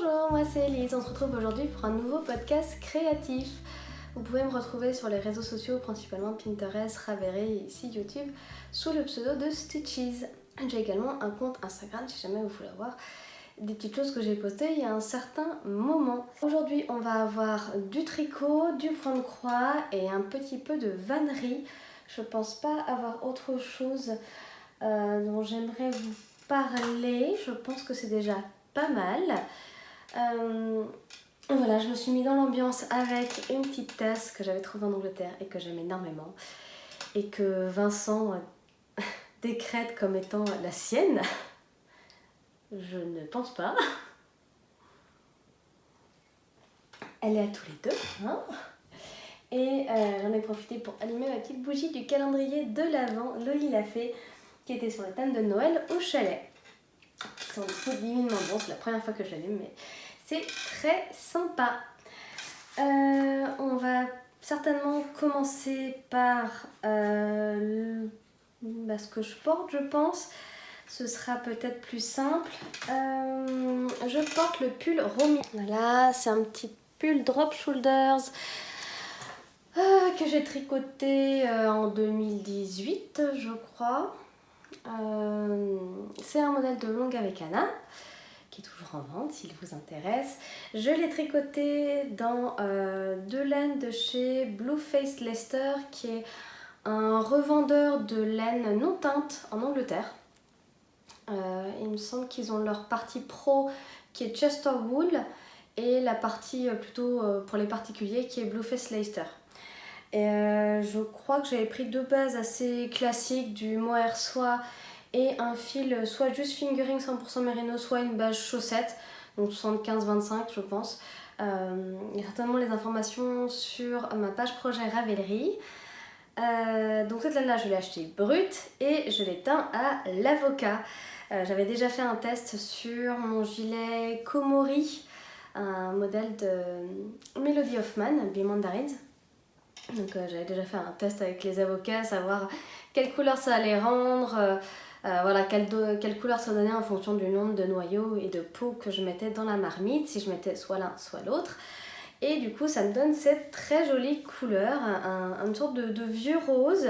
Bonjour, moi c'est Elise, on se retrouve aujourd'hui pour un nouveau podcast créatif. Vous pouvez me retrouver sur les réseaux sociaux, principalement Pinterest, Ravelry et ici YouTube, sous le pseudo de Stitches. J'ai également un compte Instagram si jamais vous voulez voir des petites choses que j'ai postées il y a un certain moment. Aujourd'hui on va avoir du tricot, du point de croix et un petit peu de vannerie. Je pense pas avoir autre chose dont j'aimerais vous parler. Je pense que c'est déjà pas mal. Voilà, je me suis mis dans l'ambiance avec une petite tasse que j'avais trouvée en Angleterre et que j'aime énormément et que Vincent décrète comme étant la sienne. Je ne pense pas. Elle est à tous les deux, hein. Et j'en ai profité pour allumer ma petite bougie du calendrier de l'Avent, Loli l'a fait, qui était sur le thème de Noël au chalet. Qui sont divinement bons, c'est la première fois que je l'allume, mais c'est très sympa. On va certainement commencer par ce que je porte, je pense. Ce sera peut-être plus simple. Je porte le pull Romy. Voilà, c'est un petit pull drop shoulders que j'ai tricoté en 2018, je crois. C'est un modèle de longue avec Anna qui est toujours en vente s'il vous intéresse. Je l'ai tricoté dans deux laines de chez Blueface Leicester, qui est un revendeur de laine non teinte en Angleterre. Il me semble qu'ils ont leur partie pro qui est Chester Wool et la partie plutôt pour les particuliers qui est Blueface Leicester. Et je crois que j'avais pris deux bases assez classiques, du mohair soie et un fil soit juste fingering 100% mérino, soit une base chaussette, donc 75-25 je pense. Il y a certainement les informations sur ma page projet Ravelry. Donc cette laine là je l'ai achetée brute et je l'ai teint à l'avocat. J'avais déjà fait un test sur mon gilet Komori, un modèle de Melody Hoffman, Be Mandarins. Donc j'avais déjà fait un test avec les avocats, savoir quelle couleur ça allait rendre, voilà, quelle couleur ça donnait en fonction du nombre de noyaux et de peaux que je mettais dans la marmite, si je mettais soit l'un soit l'autre. Et du coup ça me donne cette très jolie couleur, une sorte de vieux rose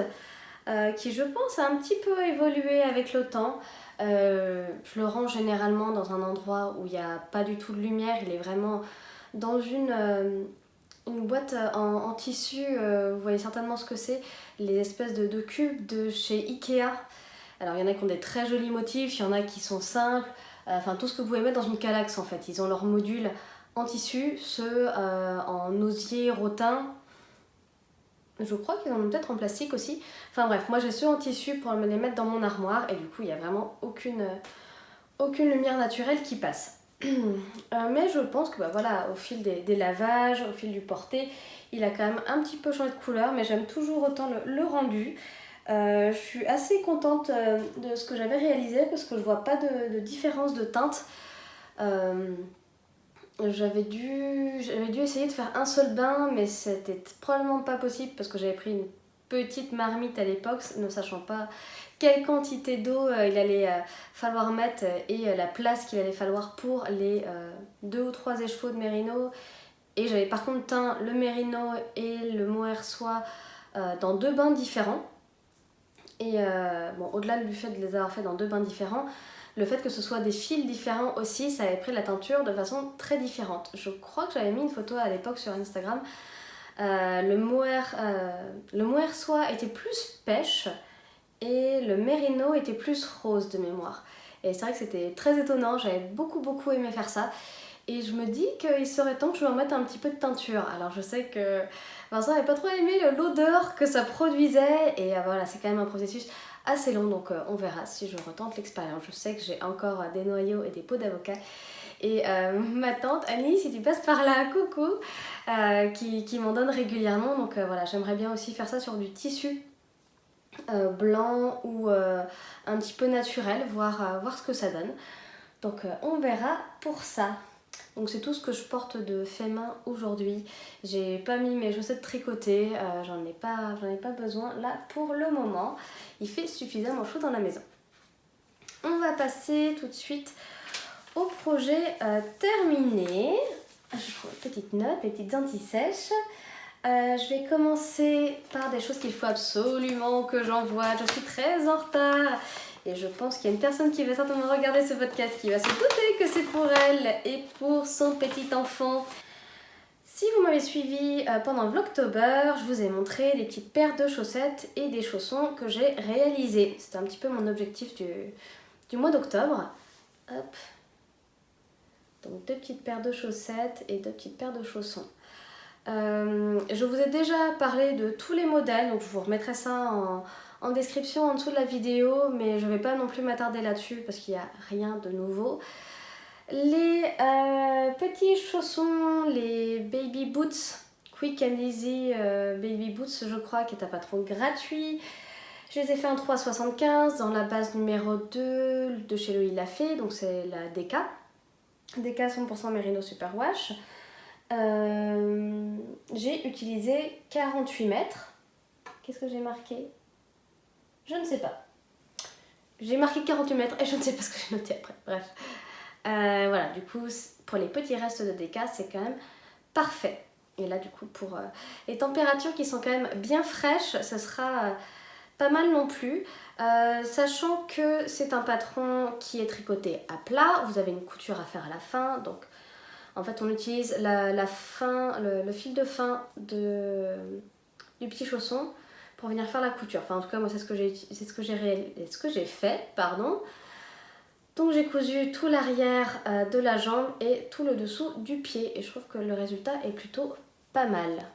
qui je pense a un petit peu évolué avec le temps. Je le range généralement dans un endroit où il n'y a pas du tout de lumière, il est vraiment dans une boîte en tissu, vous voyez certainement ce que c'est, les espèces de cubes de chez Ikea. Alors il y en a qui ont des très jolis motifs, il y en a qui sont simples, enfin tout ce que vous pouvez mettre dans une calax en fait. Ils ont leurs modules en tissu, ceux en osier, rotin. Je crois qu'ils en ont peut-être en plastique aussi. Enfin bref, moi j'ai ceux en tissu pour les mettre dans mon armoire et du coup il n'y a vraiment aucune lumière naturelle qui passe. Mais je pense que voilà, au fil des lavages, au fil du porté, il a quand même un petit peu changé de couleur, mais j'aime toujours autant le rendu. Je suis assez contente de ce que j'avais réalisé parce que je vois pas de différence de teinte. J'avais dû essayer de faire un seul bain, mais c'était probablement pas possible parce que j'avais pris une petite marmite à l'époque, ne sachant pas quelle quantité d'eau il allait falloir mettre et la place qu'il allait falloir pour les 2 ou 3 écheveaux de mérino. Et j'avais par contre teint le mérino et le mohair soie dans 2 bains différents. Et bon, au-delà du fait de les avoir fait dans 2 bains différents, le fait que ce soit des fils différents aussi, ça avait pris la teinture de façon très différente. Je crois que j'avais mis une photo à l'époque sur Instagram. Le mohair soie était plus pêche et le mérino était plus rose de mémoire. Et c'est vrai que c'était très étonnant, j'avais beaucoup aimé faire ça. Et je me dis qu'il serait temps que je me remette un petit peu de teinture. Alors je sais que Vincent n'avait pas trop aimé l'odeur que ça produisait. Et voilà, c'est quand même un processus assez long. Donc on verra si je retente l'expérience. Je sais que j'ai encore des noyaux et des peaux d'avocat. Et ma tante Annie, si tu passes par là, coucou, qui m'en donne régulièrement. Donc voilà, j'aimerais bien aussi faire ça sur du tissu blanc ou un petit peu naturel, voir ce que ça donne. Donc on verra pour ça. Donc c'est tout ce que je porte de fait main aujourd'hui. J'ai pas mis mes chaussettes tricotées, j'en ai pas besoin là pour le moment. Il fait suffisamment chaud dans la maison. On va passer tout de suite au projet terminé. Je prends une petite note, mes petites anti-sèches. Je vais commencer par des choses qu'il faut absolument que j'envoie. Je suis très en retard et je pense qu'il y a une personne qui va certainement regarder ce podcast qui va se douter que c'est pour elle et pour son petit enfant. Si vous m'avez suivi pendant Vlogtober, je vous ai montré des petites paires de chaussettes et des chaussons que j'ai réalisés. C'était un petit peu mon objectif du mois d'octobre. Hop. Donc 2 petites paires de chaussettes et 2 petites paires de chaussons. Je vous ai déjà parlé de tous les modèles, donc je vous remettrai ça en description en dessous de la vidéo, mais je ne vais pas non plus m'attarder là-dessus parce qu'il n'y a rien de nouveau. Les petits chaussons, les baby boots, Quick and Easy baby boots, je crois, qui est un patron gratuit. Je les ai fait en 3,75 dans la base numéro 2 de chez Loïc Lafay, donc c'est la DK. DK 100% Merino Superwash. J'ai utilisé 48 mètres. Qu'est-ce que j'ai marqué? Je ne sais pas. J'ai marqué 48 mètres et je ne sais pas ce que j'ai noté après. Bref. Voilà, du coup, pour les petits restes de DK, c'est quand même parfait. Et là, du coup, pour les températures qui sont quand même bien fraîches, ça sera pas mal non plus. Sachant que c'est un patron qui est tricoté à plat, vous avez une couture à faire à la fin, donc en fait on utilise le fil de fin du petit chausson pour venir faire la couture. Enfin en tout cas moi c'est ce que j'ai fait, pardon. Donc j'ai cousu tout l'arrière de la jambe et tout le dessous du pied et je trouve que le résultat est plutôt pas mal.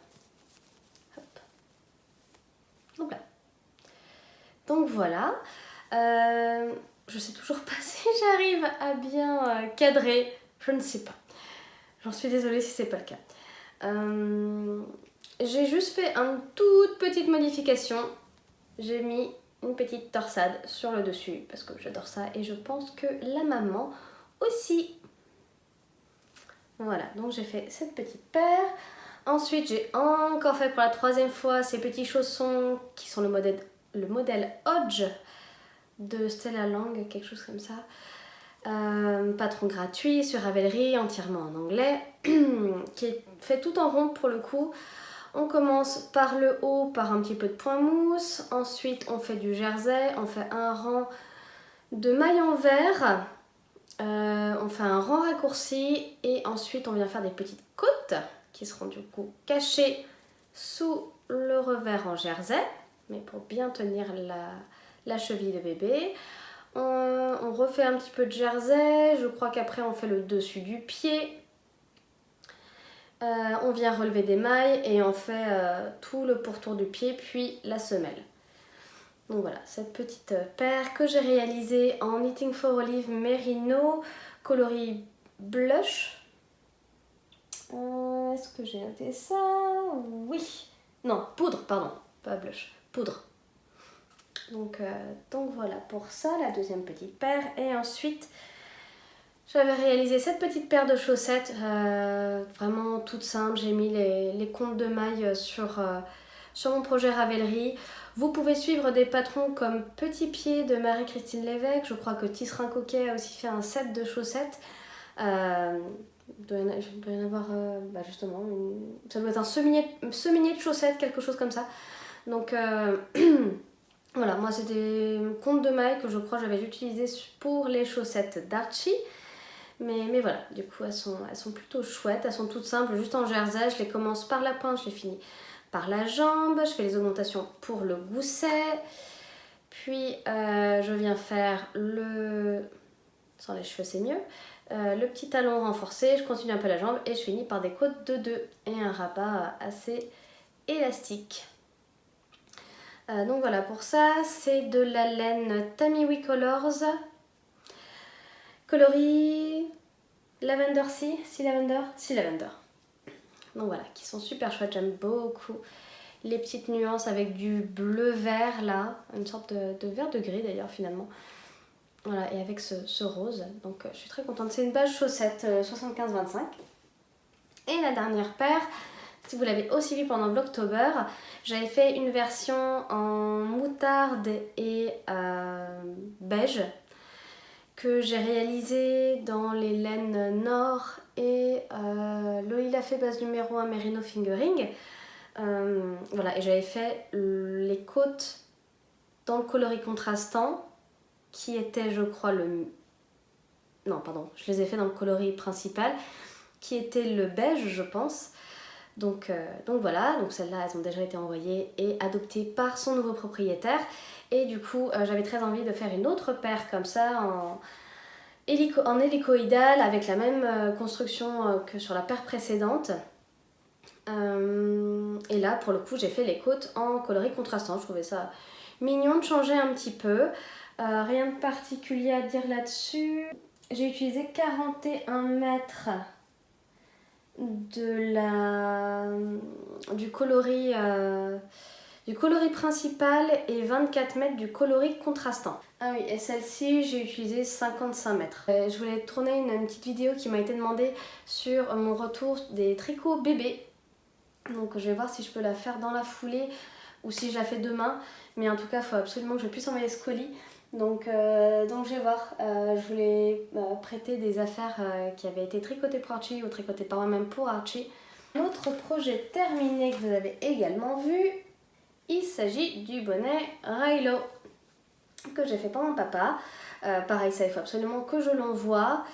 Hop. Donc voilà. Je sais toujours pas si j'arrive à bien cadrer, je ne sais pas. J'en suis désolée si c'est pas le cas. J'ai juste fait une toute petite modification. J'ai mis une petite torsade sur le dessus parce que j'adore ça et je pense que la maman aussi. Voilà, donc j'ai fait cette petite paire. Ensuite, j'ai encore fait pour la 3e fois ces petits chaussons qui sont le modèle Hodge de Stella Lang, quelque chose comme ça. Patron gratuit sur Ravelry, entièrement en anglais, qui est fait tout en rond pour le coup. On commence par le haut, par un petit peu de point mousse. Ensuite, on fait du jersey, on fait un rang de mailles en verre. On fait un rang raccourci et ensuite on vient faire des petites côtes qui seront du coup cachées sous le revers en jersey, mais pour bien tenir la cheville de bébé. On refait un petit peu de jersey, je crois qu'après on fait le dessus du pied. On vient relever des mailles et on fait tout le pourtour du pied puis la semelle. Donc voilà, cette petite paire que j'ai réalisée en Knitting for Olive Merino coloris blush. Est-ce que j'ai noté ça? Oui. Non, poudre, pardon, pas blush, poudre. Donc voilà pour ça, la 2e petite paire. Et ensuite, j'avais réalisé cette petite paire de chaussettes, vraiment toute simple. J'ai mis les comptes de mailles sur mon projet Ravelry. Vous pouvez suivre des patrons comme Petit Pied de Marie-Christine Lévesque. Je crois que Tisserand Coquet a aussi fait un set de chaussettes. Il doit y en avoir, justement, ça doit être un seminier de chaussettes, quelque chose comme ça. Donc voilà, moi c'est des comptes de mailles que je crois que j'avais utilisés pour les chaussettes d'Archie. Mais voilà, du coup elles sont plutôt chouettes, elles sont toutes simples, juste en jersey. Je les commence par la pointe, je les finis par la jambe, je fais les augmentations pour le gousset, puis je viens faire sans les cheveux c'est mieux, le petit talon renforcé, je continue un peu la jambe et je finis par des côtes de 2 et un rabat assez élastique. Donc voilà, pour ça c'est de la laine Tamiwi Colors, coloris Lavender Sea Lavender. Donc voilà, qui sont super chouettes, j'aime beaucoup les petites nuances avec du bleu vert là, une sorte de vert de gris d'ailleurs finalement. Voilà, et avec ce rose, donc je suis très contente. C'est une base chaussette 75-25. Et la dernière paire, si vous l'avez aussi vu pendant Vlogtober, j'avais fait une version en moutarde et beige que j'ai réalisé dans les laines Nord et Lolita fait base numéro 1 Merino Fingering. Voilà, et j'avais fait les côtes dans le coloris contrastant qui était, je crois, le... Non, pardon, je les ai fait dans le coloris principal qui était le beige, je pense. Donc voilà, donc celles-là, elles ont déjà été envoyées et adoptées par son nouveau propriétaire. Et du coup, j'avais très envie de faire une autre paire comme ça en hélicoïdal avec la même construction que sur la paire précédente. Et là, pour le coup, j'ai fait les côtes en coloris contrastant. Je trouvais ça mignon de changer un petit peu. Rien de particulier à dire là-dessus. J'ai utilisé 41 mètres du coloris principal et 24 mètres du coloris contrastant. Ah oui, et celle-ci, j'ai utilisé 55 mètres. Je voulais tourner une petite vidéo qui m'a été demandée sur mon retour des tricots bébés. Donc je vais voir si je peux la faire dans la foulée ou si je la fais demain. Mais en tout cas, il faut absolument que je puisse envoyer ce colis. Donc je vais voir. Je voulais prêter des affaires qui avaient été tricotées pour Archie ou tricotées par moi-même pour Archie. Un autre projet terminé que vous avez également vu, il s'agit du bonnet Raylo que j'ai fait pour mon papa. Pareil, ça il faut absolument que je l'envoie.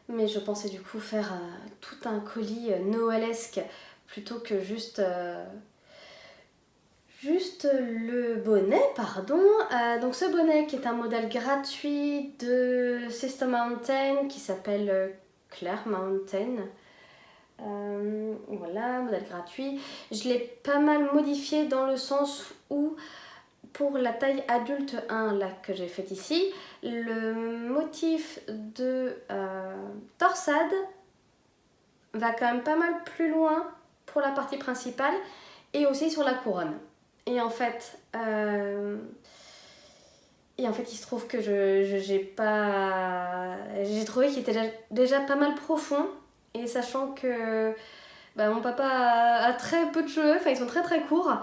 Mais je pensais du coup faire tout un colis noëlesque plutôt que juste le bonnet, pardon. Donc ce bonnet qui est un modèle gratuit de Sister Mountain qui s'appelle Claire Mountain. Voilà, modèle gratuit. Je l'ai pas mal modifié dans le sens où pour la taille adulte 1 là, que j'ai fait ici, le motif de torsade va quand même pas mal plus loin pour la partie principale et aussi sur la couronne. Et en fait, il se trouve que j'ai trouvé qu'il était déjà pas mal profond. Et sachant que mon papa a très peu de cheveux, enfin ils sont très très courts,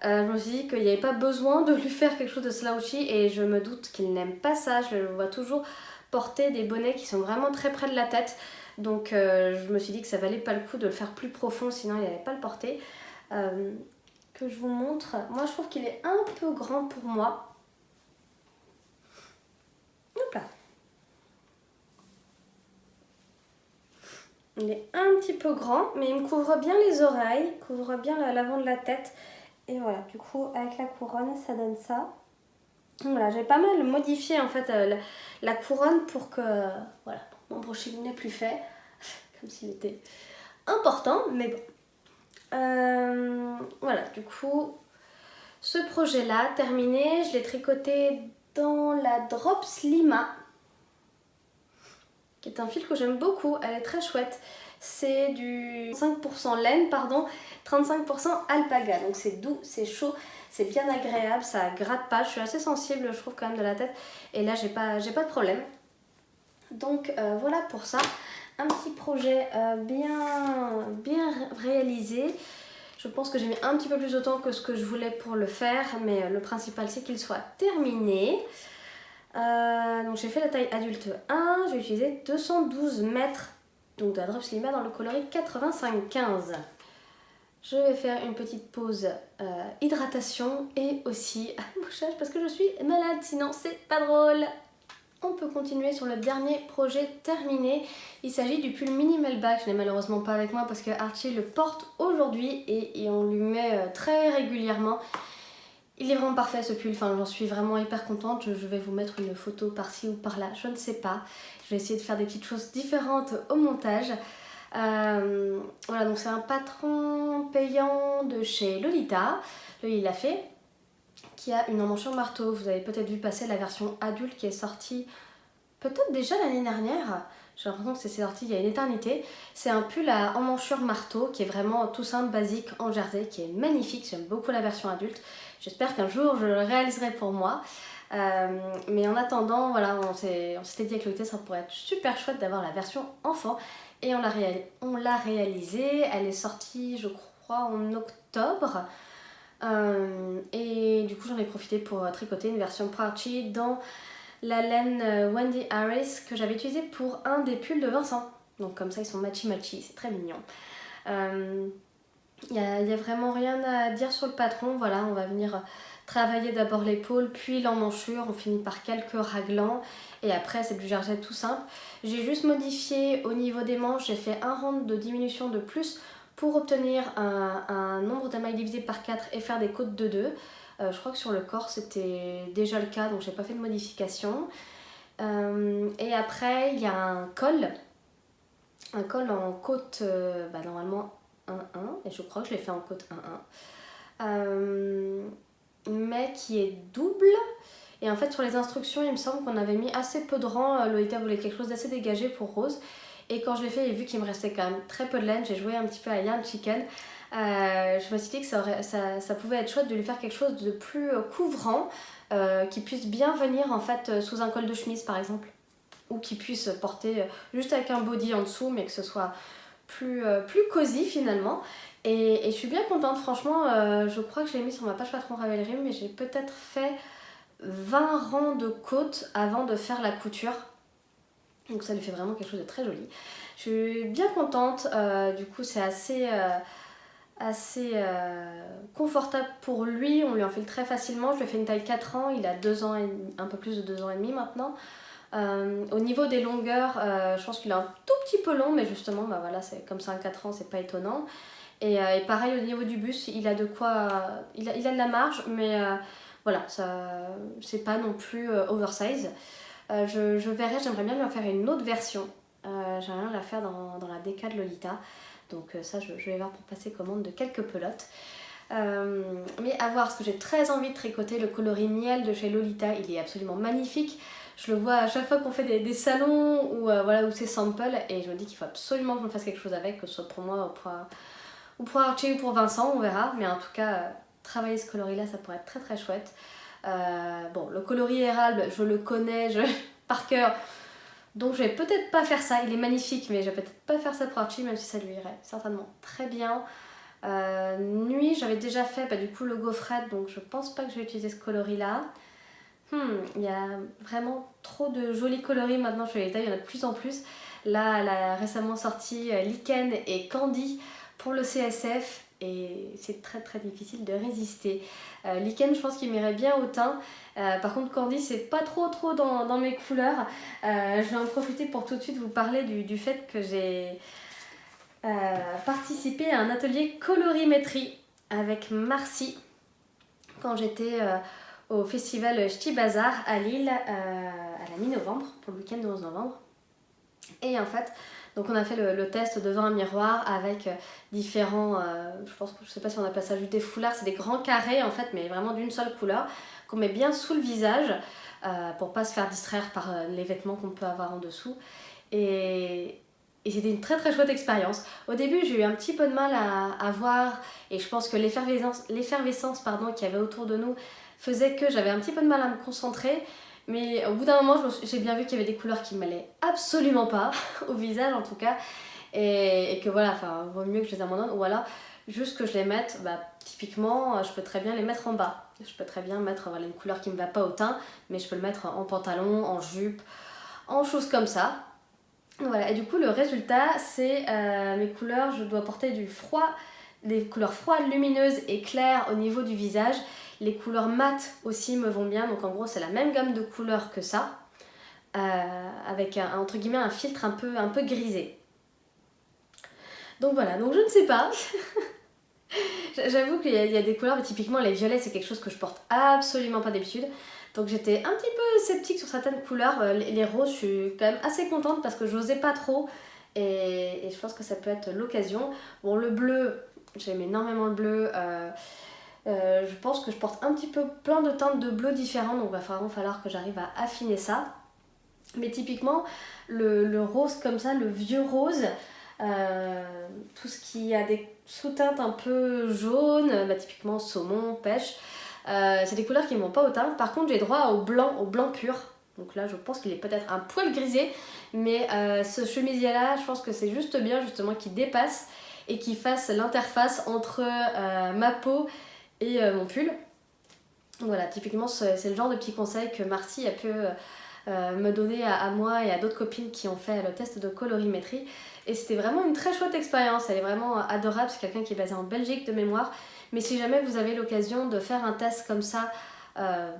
je me suis dit qu'il n'y avait pas besoin de lui faire quelque chose de slouchy et je me doute qu'il n'aime pas ça. Je le vois toujours porter des bonnets qui sont vraiment très près de la tête. Donc je me suis dit que ça valait pas le coup de le faire plus profond, sinon il n'allait pas le porter. Que je vous montre. Moi je trouve qu'il est un peu grand pour moi. Hop là. Il est un petit peu grand, mais il me couvre bien les oreilles, couvre bien l'avant de la tête. Et voilà, du coup avec la couronne ça donne ça. Donc voilà, j'ai pas mal modifié en fait la couronne pour que voilà, mon broching n'est plus fait. Comme s'il était important, mais bon. Voilà, du coup, ce projet-là, terminé, je l'ai tricoté dans la Drops Lima, qui est un fil que j'aime beaucoup, elle est très chouette. C'est du 5% laine, pardon, 35% alpaga, donc c'est doux, c'est chaud, c'est bien agréable, ça gratte pas, je suis assez sensible, je trouve quand même de la tête, et là j'ai pas de problème. Donc voilà pour ça. Un petit projet bien réalisé. Je pense que j'ai mis un petit peu plus de temps que ce que je voulais pour le faire, mais le principal c'est qu'il soit terminé. Donc j'ai fait la taille adulte 1, j'ai utilisé 212 mètres donc de la Drops Lima dans le coloris 85-15. Je vais faire une petite pause hydratation et aussi mouchage parce que je suis malade, sinon c'est pas drôle. On peut continuer sur le dernier projet terminé. Il s'agit du pull Minimal Back. Je l'ai malheureusement pas avec moi parce que Archie le porte aujourd'hui et on lui met très régulièrement. Il est vraiment parfait ce pull, enfin, j'en suis vraiment hyper contente. Je vais vous mettre une photo par-ci ou par-là, je ne sais pas. Je vais essayer de faire des petites choses différentes au montage. Voilà, donc c'est un patron payant de chez Lolita. Lui, il l'a fait. Qui a une emmanchure marteau. Vous avez peut-être vu passer la version adulte qui est sortie peut-être déjà l'année dernière. J'ai l'impression que c'est sorti il y a une éternité. C'est un pull à emmanchure marteau qui est vraiment tout simple, basique, en jersey, qui est magnifique. J'aime beaucoup la version adulte. J'espère qu'un jour je le réaliserai pour moi. Mais en attendant, voilà, on s'était dit avec Lolita, ça pourrait être super chouette d'avoir la version enfant. Et on l'a réalisée. Elle est sortie, je crois, en octobre. Et du coup j'en ai profité pour tricoter une version pour Archie dans la laine Wendy Harris que j'avais utilisée pour un des pulls de Vincent. Donc comme ça ils sont matchy, c'est très mignon. Y a vraiment rien à dire sur le patron. Voilà, on va venir travailler d'abord l'épaule, puis l'emmanchure. On finit par quelques raglans et après c'est du jarjet tout simple. J'ai juste modifié au niveau des manches, j'ai fait un rang de diminution de plus pour obtenir un nombre d'amailles divisé par 4 et faire des côtes de 2. Je crois que sur le corps c'était déjà le cas, donc j'ai pas fait de modification. Et après il y a un col en côte normalement 1-1, et je crois que je l'ai fait en côte 1-1, mais qui est double. Et en fait sur les instructions il me semble qu'on avait mis assez peu de rangs. Lolita voulait quelque chose d'assez dégagé pour Rose, et quand je l'ai fait et vu qu'il me restait quand même très peu de laine, j'ai joué un petit peu à Yarn Chicken. Je me suis dit que ça pouvait être chouette de lui faire quelque chose de plus couvrant, qui puisse bien venir en fait sous un col de chemise par exemple, ou qui puisse porter juste avec un body en dessous, mais que ce soit plus cosy finalement. Et je suis bien contente, franchement. Je crois que je l'ai mis sur ma page Patron Ravelry, mais j'ai peut-être fait 20 rangs de côtes avant de faire la couture, donc ça lui fait vraiment quelque chose de très joli. Je suis bien contente. Du coup c'est assez confortable pour lui, on lui enfile très facilement. Je lui ai fait une taille 4 ans, il a 2 ans et un peu plus de 2 ans et demi maintenant. Au niveau des longueurs, je pense qu'il est un tout petit peu long, mais justement voilà, c'est comme ça, un 4 ans, c'est pas étonnant. Et pareil au niveau du buste, il a de quoi, il a de la marge, mais voilà, ça c'est pas non plus oversize. Je verrai, j'aimerais bien lui en faire une autre version. J'aimerais bien la faire dans la DK de Lolita. Donc ça, je vais voir pour passer commande de quelques pelotes. Mais à voir, parce que j'ai très envie de tricoter le coloris miel de chez Lolita. Il est absolument magnifique. Je le vois à chaque fois qu'on fait des salons ou voilà, où c'est sample, et je me dis qu'il faut absolument que je me fasse quelque chose avec, que ce soit pour moi ou pour Archie ou pour Vincent, on verra. Mais en tout cas, travailler ce coloris là, ça pourrait être très très chouette. Bon, le coloris érable, je le connais par cœur, donc je vais peut-être pas faire ça. Il est magnifique, mais je vais peut-être pas faire ça pour Archie, même si ça lui irait certainement très bien. Nuit, j'avais déjà fait du coup le gaufrette, donc je pense pas que je vais utiliser ce coloris là. Il y a vraiment trop de jolis coloris maintenant chez Lolita, il y en a de plus en plus. Là, elle a récemment sorti Lichen et Candy pour le CSF, et c'est très très difficile de résister. Lichen, je pense qu'il m'irait bien au teint. Par contre, Candy, c'est pas trop dans mes couleurs. Je vais en profiter pour tout de suite vous parler du fait que j'ai participé à un atelier colorimétrie avec Marcy quand j'étais au festival Ch'ti Bazar à Lille à la mi-novembre, pour le week-end de 11 novembre. Et en fait, donc on a fait le test devant un miroir avec différents, je sais pas si on appelle ça juste des foulards, c'est des grands carrés en fait, mais vraiment d'une seule couleur, qu'on met bien sous le visage pour pas se faire distraire par les vêtements qu'on peut avoir en dessous. Et c'était une très très chouette expérience. Au début, j'ai eu un petit peu de mal à voir, et je pense que l'effervescence qu'il y avait autour de nous faisait que j'avais un petit peu de mal à me concentrer. Mais au bout d'un moment, j'ai bien vu qu'il y avait des couleurs qui ne m'allaient absolument pas, au visage en tout cas, et que voilà, vaut mieux que je les abandonne, ou alors juste que je les mette, typiquement, je peux très bien les mettre en bas. Je peux très bien mettre une couleur qui ne me va pas au teint, mais je peux le mettre en pantalon, en jupe, en choses comme ça. Voilà, et du coup, le résultat, c'est mes couleurs. Je dois porter des couleurs froides, lumineuses et claires au niveau du visage. Les couleurs mates aussi me vont bien, donc en gros c'est la même gamme de couleurs que ça, avec entre guillemets un filtre un peu grisé. Donc voilà, donc je ne sais pas. J'avoue qu'il y a des couleurs, mais typiquement les violets c'est quelque chose que je porte absolument pas d'habitude. Donc j'étais un petit peu sceptique sur certaines couleurs. Les roses, je suis quand même assez contente parce que j'osais pas trop, et je pense que ça peut être l'occasion. Bon, le bleu, j'aime énormément le bleu. Je pense que je porte un petit peu plein de teintes de bleu différents, donc il va vraiment falloir que j'arrive à affiner ça. Mais typiquement, le rose comme ça, le vieux rose, tout ce qui a des sous-teintes un peu jaunes, typiquement saumon, pêche, c'est des couleurs qui ne vont pas au teint. Par contre, j'ai droit au blanc pur. Donc là, je pense qu'il est peut-être un poil grisé, mais ce chemisier-là, je pense que c'est juste bien justement qu'il dépasse et qu'il fasse l'interface entre ma peau et mon pull. Voilà, typiquement c'est le genre de petit conseil que Marcy a pu me donner à moi et à d'autres copines qui ont fait le test de colorimétrie. Et c'était vraiment une très chouette expérience, elle est vraiment adorable, c'est quelqu'un qui est basé en Belgique de mémoire. Mais si jamais vous avez l'occasion de faire un test comme ça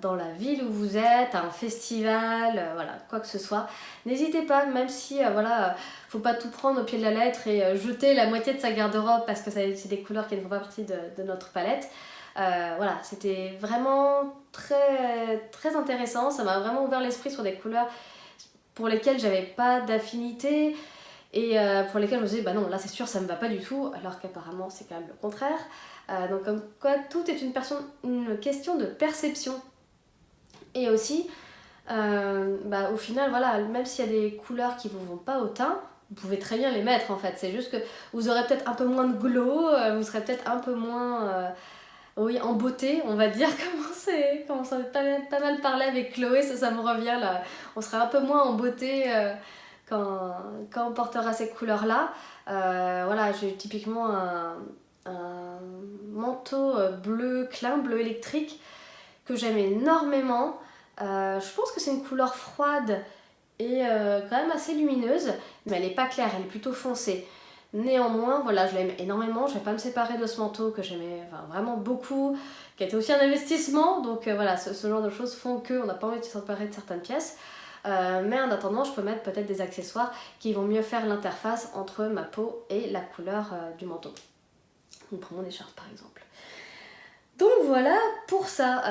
dans la ville où vous êtes, à un festival, voilà, quoi que ce soit, n'hésitez pas, même si faut pas tout prendre au pied de la lettre et jeter la moitié de sa garde-robe parce que c'est des couleurs qui ne font pas partie de notre palette. Voilà, c'était vraiment très, très intéressant, ça m'a vraiment ouvert l'esprit sur des couleurs pour lesquelles j'avais pas d'affinité et pour lesquelles je me disais bah non, là c'est sûr ça me va pas du tout, alors qu'apparemment c'est quand même le contraire. Donc comme quoi tout est une question de perception. Et aussi au final voilà, même s'il y a des couleurs qui vous vont pas au teint, vous pouvez très bien les mettre en fait, c'est juste que vous aurez peut-être un peu moins de glow, vous serez peut-être un peu moins en beauté, on va dire. Comment ça pas mal parlé avec Chloé, ça me revient là, on sera un peu moins en beauté quand on portera ces couleurs là. Voilà, j'ai typiquement un manteau bleu clin, bleu électrique que j'aime énormément. Je pense que c'est une couleur froide et quand même assez lumineuse, mais elle n'est pas claire, elle est plutôt foncée. Néanmoins, voilà, je l'aime énormément, je vais pas me séparer de ce manteau que j'aimais vraiment beaucoup, qui a été aussi un investissement, donc voilà, ce genre de choses font qu'on n'a pas envie de se séparer de certaines pièces. Mais en attendant, je peux mettre peut-être des accessoires qui vont mieux faire l'interface entre ma peau et la couleur du manteau. Donc pour mon écharpe par exemple. Donc voilà pour ça.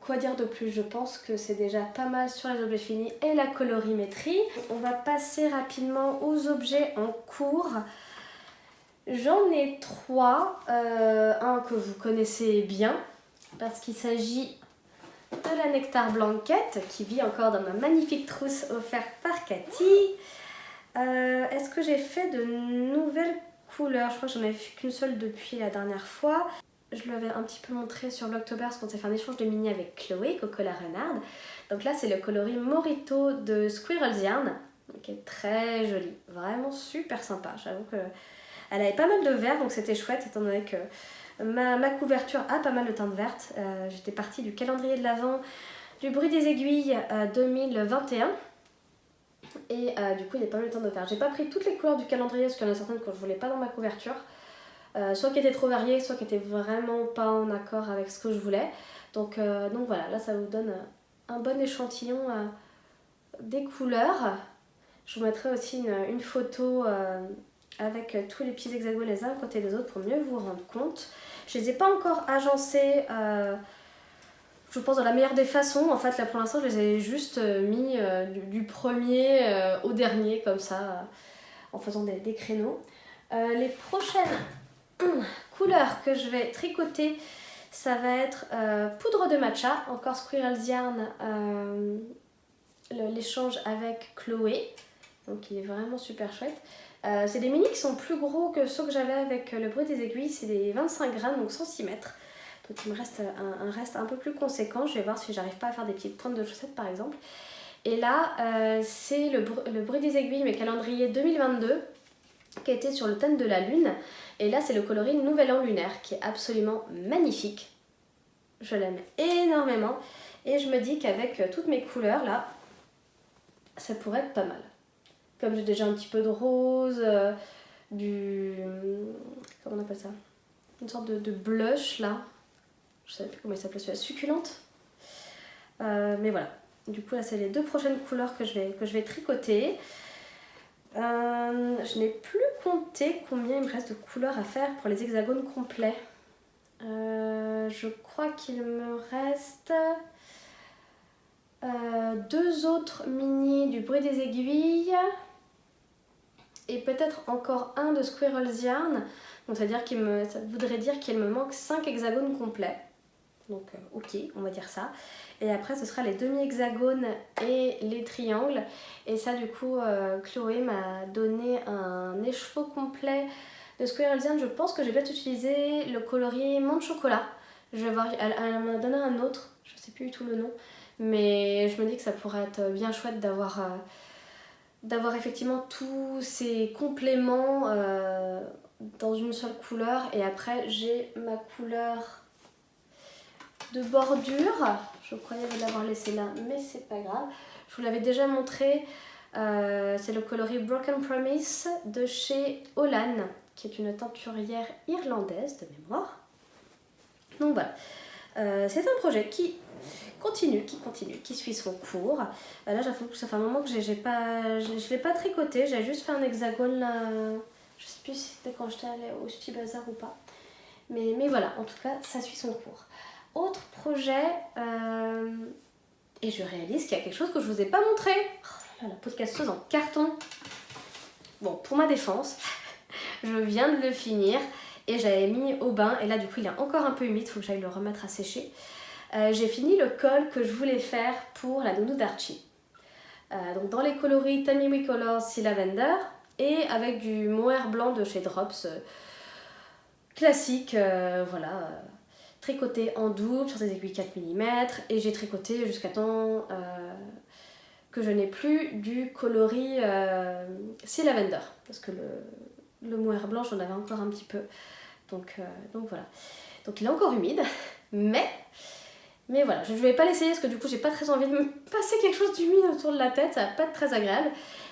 Quoi dire de plus? Je pense que c'est déjà pas mal sur les objets finis et la colorimétrie. On va passer rapidement aux objets en cours. J'en ai 3. Un que vous connaissez bien parce qu'il s'agit de la Nectar Blanquette qui vit encore dans ma magnifique trousse offerte par Cathy. Est-ce que j'ai fait de nouvelles couleurs? Je crois que j'en avais fait qu'une seule depuis la dernière fois. Je l'avais un petit peu montré sur Vlogtober parce qu'on s'est fait un échange de mini avec Chloé, Coco la Renarde. Donc là c'est le coloris Morito de Squirrel's Yarn, qui est très joli, vraiment super sympa. J'avoue qu'elle avait pas mal de vert, donc c'était chouette étant donné que ma couverture a pas mal de teintes vertes. J'étais partie du calendrier de l'Avent du bruit des aiguilles 2021. Et du coup il y a pas mal de teintes de vert. J'ai pas pris toutes les couleurs du calendrier parce qu'il y en a certaines que je voulais pas dans ma couverture. Soit qui étaient trop variées, soit qui étaient vraiment pas en accord avec ce que je voulais. Donc voilà, là ça vous donne un bon échantillon des couleurs. Je vous mettrai aussi une photo avec tous les petits hexagones les uns à côté des autres pour mieux vous rendre compte. Je les ai pas encore agencés, je pense dans la meilleure des façons. En fait là pour l'instant je les ai juste mis du premier au dernier comme ça, en faisant des créneaux. Les prochaines couleurs que je vais tricoter, ça va être poudre de matcha, encore Squirrel's Yarn, l'échange avec Chloé, donc il est vraiment super chouette. C'est des mini qui sont plus gros que ceux que j'avais avec le bruit des aiguilles, c'est des 25 grammes, donc 106 mètres. Donc il me reste un reste un peu plus conséquent, je vais voir si j'arrive pas à faire des petites pointes de chaussettes par exemple. Et là c'est le bruit des aiguilles, mais calendrier 2022, qui était sur le thème de la lune. Et là c'est le coloris Nouvel An lunaire qui est absolument magnifique. Je l'aime énormément et je me dis qu'avec toutes mes couleurs là, ça pourrait être pas mal. Comme j'ai déjà un petit peu de rose, comment on appelle ça, une sorte de blush là, je ne sais plus comment il s'appelle celui-là, succulente. Mais voilà, du coup là c'est les deux prochaines couleurs que je vais tricoter. Je n'ai plus compté combien il me reste de couleurs à faire pour les hexagones complets. Je crois qu'il me reste 2 autres mini du bruit des aiguilles et peut-être encore un de Squirrel's Yarn. Donc ça voudrait dire qu'il me manque 5 hexagones complets. Donc ok, on va dire ça. Et après ce sera les demi-hexagones et les triangles. Et ça du coup Chloé m'a donné un écheveau complet de Squirrel's Yarn. Je pense que je vais peut-être utiliser le coloris menthe chocolat. Je vais voir, elle m'en a donné un autre, je sais plus du tout le nom. Mais je me dis que ça pourrait être bien chouette d'avoir effectivement tous ces compléments dans une seule couleur. Et après j'ai ma couleur de bordure, je croyais l'avoir laissé là mais c'est pas grave. Je vous l'avais déjà montré, c'est le coloris Broken Promise de chez Olan, qui est une teinturière irlandaise de mémoire. Donc voilà, c'est un projet qui continue, qui suit son cours. Là j'avoue que ça fait un moment que je ne l'ai pas tricoté, j'ai juste fait un hexagone là, je sais plus si c'était quand j'étais allée au Ch'ti Bazar ou pas. Mais voilà, en tout cas ça suit son cours. Autre projet, et je réalise qu'il y a quelque chose que je ne vous ai pas montré. Oh, la podcasteuse en carton. Bon, pour ma défense, je viens de le finir et j'avais mis au bain. Et là, du coup, il est encore un peu humide, il faut que j'aille le remettre à sécher. J'ai fini le col que je voulais faire pour la nounou d'Archie. Donc dans les coloris Tammy Colors Sea Lavender et avec du mohair blanc de chez Drops. Classique, voilà. Tricoté en double sur des aiguilles 4 mm. Et j'ai tricoté jusqu'à temps que je n'ai plus du coloris Sea Lavender. Parce que le mohair blanc, j'en avais encore un petit peu. Donc voilà. Donc il est encore humide, mais voilà, je ne vais pas l'essayer parce que du coup j'ai pas très envie de me passer quelque chose d'humide autour de la tête, ça va pas être très agréable.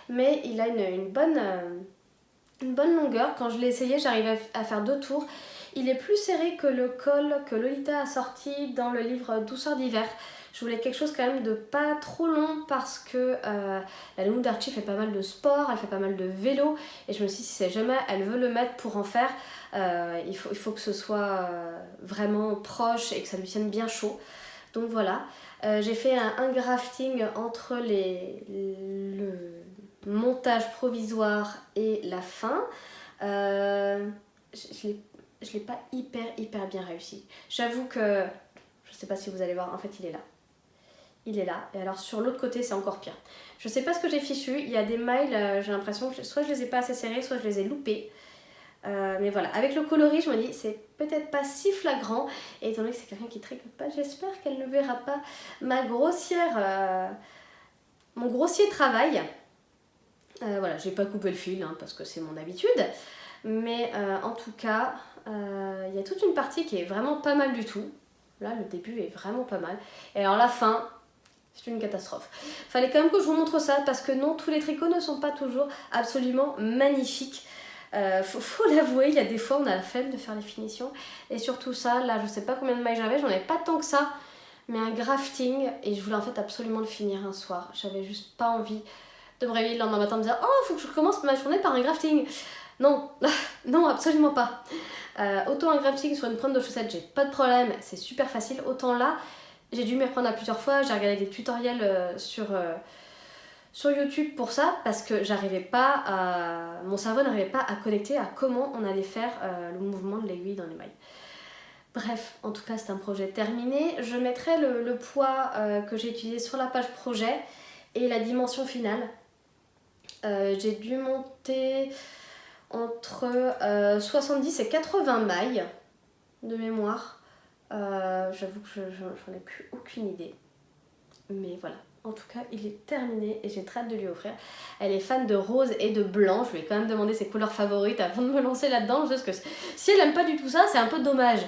Mais il a une bonne longueur. Quand je l'ai essayé, j'arrivais à faire 2 tours. Il est plus serré que le col que Lolita a sorti dans le livre Douceur d'hiver. Je voulais quelque chose quand même de pas trop long parce que la nounou d'Archie fait pas mal de sport, elle fait pas mal de vélo et je me suis dit si jamais elle veut le mettre pour en faire, il faut que ce soit vraiment proche et que ça lui tienne bien chaud. Donc voilà, j'ai fait un grafting entre le montage provisoire et la fin. Je l'ai pas hyper bien réussi. J'avoue que, je sais pas si vous allez voir, en fait il est là. Il est là, et alors sur l'autre côté c'est encore pire. Je sais pas ce que j'ai fichu, il y a des mailles, j'ai l'impression que soit je les ai pas assez serrées, soit je les ai loupées. Mais voilà, avec le coloris, je me dis c'est peut-être pas si flagrant. Et étant donné que c'est quelqu'un qui tricote pas, j'espère qu'elle ne verra pas mon grossier travail. Voilà, j'ai pas coupé le fil hein, parce que c'est mon habitude. Mais en tout cas, il y a toute une partie qui est vraiment pas mal du tout. Là, le début est vraiment pas mal. Et alors la fin, c'est une catastrophe. Fallait quand même que je vous montre ça parce que non, tous les tricots ne sont pas toujours absolument magnifiques. Faut l'avouer, il y a des fois on a la flemme de faire les finitions. Et surtout ça, là je sais pas combien de mailles j'avais, j'en avais pas tant que ça. Mais un grafting, et je voulais en fait absolument le finir un soir. J'avais juste pas envie de me réveiller le lendemain matin et me dire oh, faut que je commence ma journée par un grafting. Non, non, absolument pas. Autant un grafting sur une pointe de chaussette, j'ai pas de problème, c'est super facile. Autant là, j'ai dû m'y reprendre à plusieurs fois. J'ai regardé des tutoriels sur YouTube pour ça parce que mon cerveau n'arrivait pas à connecter à comment on allait faire le mouvement de l'aiguille dans les mailles. Bref, en tout cas, c'est un projet terminé. Je mettrai le poids que j'ai utilisé sur la page projet et la dimension finale. J'ai dû monter entre 70 et 80 mailles de mémoire. J'avoue que j'en ai plus aucune idée. Mais voilà, en tout cas, il est terminé et j'ai très hâte de lui offrir. Elle est fan de rose et de blanc. Je lui ai quand même demandé ses couleurs favorites avant de me lancer là-dedans. Parce que si elle aime pas du tout ça, c'est un peu dommage.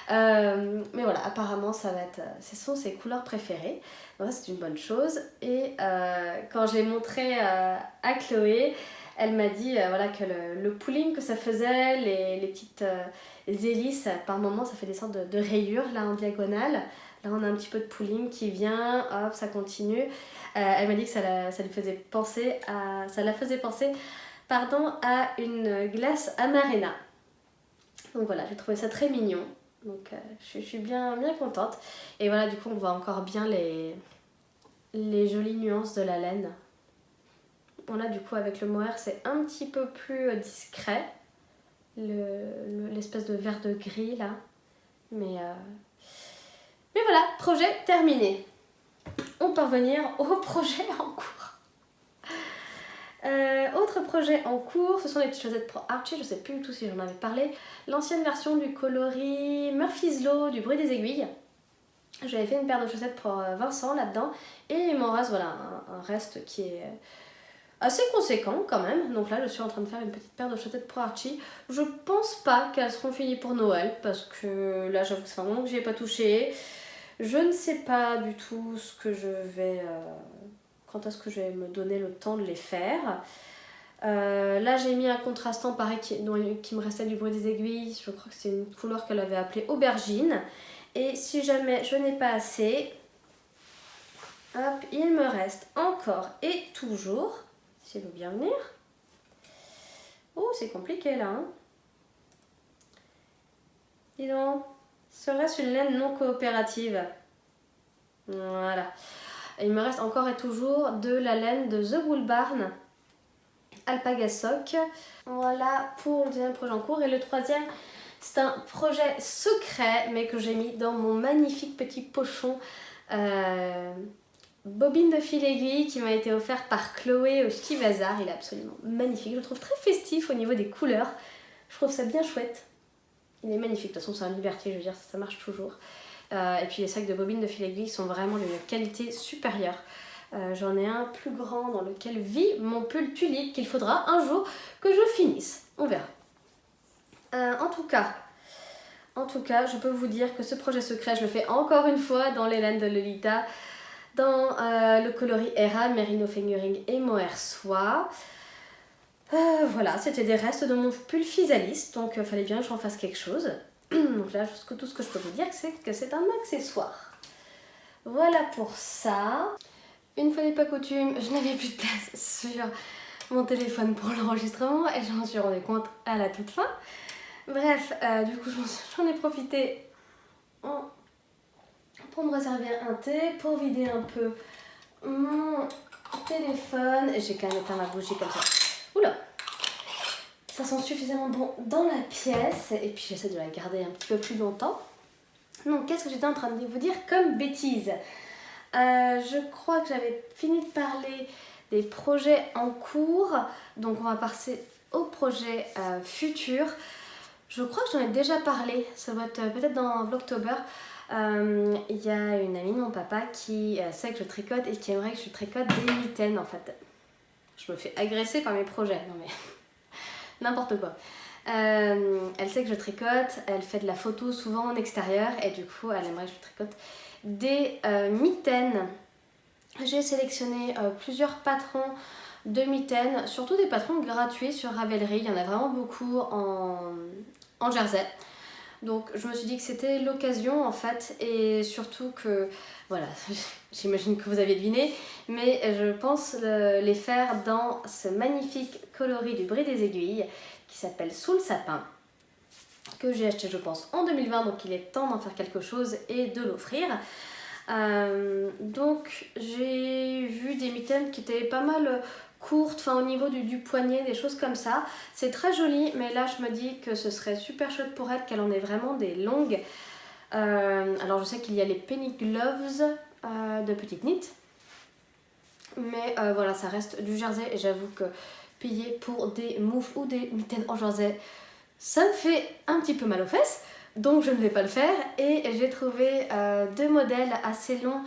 Mais voilà, apparemment, ce sont ses couleurs préférées. Donc ça, c'est une bonne chose. Et quand j'ai montré à Chloé, elle m'a dit voilà, que le pooling que ça faisait, les petites hélices, par moments, ça fait des sortes de rayures là en diagonale. Là, on a un petit peu de pooling qui vient, hop, ça continue. Elle m'a dit que ça la faisait penser à une glace Amarena. Donc voilà, j'ai trouvé ça très mignon. Donc je suis bien contente. Et voilà, du coup, on voit encore bien les jolies nuances de la laine. Bon là, du coup, avec le mohair, c'est un petit peu plus discret. L'espèce de vert de gris, là. Mais voilà, projet terminé. On peut revenir au projet en cours. Autre projet en cours, ce sont les petites chaussettes pour Archie, je sais plus du tout si j'en avais parlé. L'ancienne version du coloris Murphy's Law du bruit des aiguilles. J'avais fait une paire de chaussettes pour Vincent là-dedans. Et il m'en reste voilà, un reste qui est assez conséquent quand même. Donc là, je suis en train de faire une petite paire de chaussettes pour Archie. Je pense pas qu'elles seront finies pour Noël parce que là, j'avoue que c'est un moment que j'y ai pas touché. Je ne sais pas du tout ce que je vais... quand est-ce que je vais me donner le temps de les faire. Là j'ai mis un contrastant pareil qui me restait du bruit des aiguilles, je crois que c'est une couleur qu'elle avait appelée aubergine. Et si jamais je n'ai pas assez, hop, il me reste encore et toujours, s'il veut bien venir. Oh, c'est compliqué là, hein. Dis donc, serait-ce une laine non coopérative? Voilà. Et il me reste encore et toujours de la laine de The Wool Barn Alpaga Sock. Voilà pour le deuxième projet en cours. Et le troisième, c'est un projet secret, mais que j'ai mis dans mon magnifique petit pochon bobine de fil aiguille qui m'a été offert par Chloé au Ski Bazar. Il est absolument magnifique. Je le trouve très festif au niveau des couleurs. Je trouve ça bien chouette. Il est magnifique. De toute façon, c'est un Liberty, je veux dire, ça marche toujours. Et puis les sacs de bobine de fil aiguille sont vraiment d'une qualité supérieure. J'en ai un plus grand dans lequel vit mon pull tulipe qu'il faudra un jour que je finisse. On verra. En tout cas, je peux vous dire que ce projet secret, je le fais encore une fois dans les laines de Lolita, dans le coloris Era, Merino Fingering et Mohair Soie. Voilà, c'était des restes de mon pull Physalis, donc fallait bien que j'en fasse quelque chose. Donc là, tout ce que je peux vous dire, c'est que c'est un accessoire. Voilà pour ça. Une fois n'est pas coutume, je n'avais plus de place sur mon téléphone pour l'enregistrement et j'en suis rendu compte à la toute fin. Bref, du coup, j'en ai profité pour me réserver un thé, pour vider un peu mon téléphone. Et j'ai quand même éteint ma bougie comme ça. Oula! Ça sent suffisamment bon dans la pièce et puis j'essaie de la garder un petit peu plus longtemps. Donc qu'est-ce que j'étais en train de vous dire comme bêtise? Je crois que j'avais fini de parler des projets en cours, donc on va passer au projet futur. Je crois que j'en ai déjà parlé, ça va être peut-être dans Vlogtober. Il y a une amie de mon papa qui sait que je tricote et qui aimerait que je tricote des mitaines en fait. Je me fais agresser par mes projets, non mais... n'importe quoi. Elle sait que je tricote, elle fait de la photo souvent en extérieur et du coup elle aimerait que je tricote des mitaines. J'ai sélectionné plusieurs patrons de mitaines, surtout des patrons gratuits sur Ravelry, il y en a vraiment beaucoup en jersey. Donc je me suis dit que c'était l'occasion en fait et surtout que, voilà, j'imagine que vous avez deviné, mais je pense les faire dans ce magnifique coloris du bris des aiguilles qui s'appelle Sous le sapin, que j'ai acheté je pense en 2020, donc il est temps d'en faire quelque chose et de l'offrir. Donc j'ai vu des mitaines qui étaient pas mal courtes, enfin au niveau du poignet, des choses comme ça. C'est très joli, mais là je me dis que ce serait super chouette pour elle qu'elle en ait vraiment des longues. Alors je sais qu'il y a les Penny Gloves de Petite Knit, mais voilà, ça reste du jersey et j'avoue que payer pour des moufles ou des mitaines en jersey, ça me fait un petit peu mal aux fesses. Donc je ne vais pas le faire et j'ai trouvé deux modèles assez longs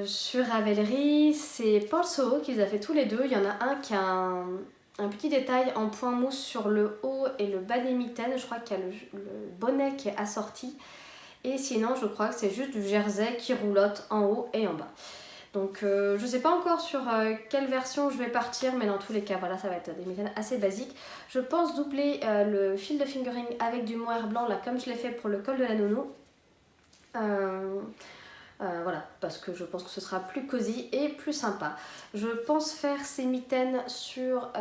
sur Ravelry. C'est Paul Soho qui les a fait tous les deux. Il y en a un qui a un petit détail en point mousse sur le haut et le bas des mitaines. Je crois qu'il y a le bonnet qui est assorti. Et sinon je crois que c'est juste du jersey qui roulotte en haut et en bas. Donc je sais pas encore sur quelle version je vais partir, mais dans tous les cas voilà, ça va être des mitaines assez basiques. Je pense doubler le fil de fingering avec du mohair blanc là comme je l'ai fait pour le col de la nounou. Voilà, parce que je pense que ce sera plus cosy et plus sympa. Je pense faire ces mitaines sur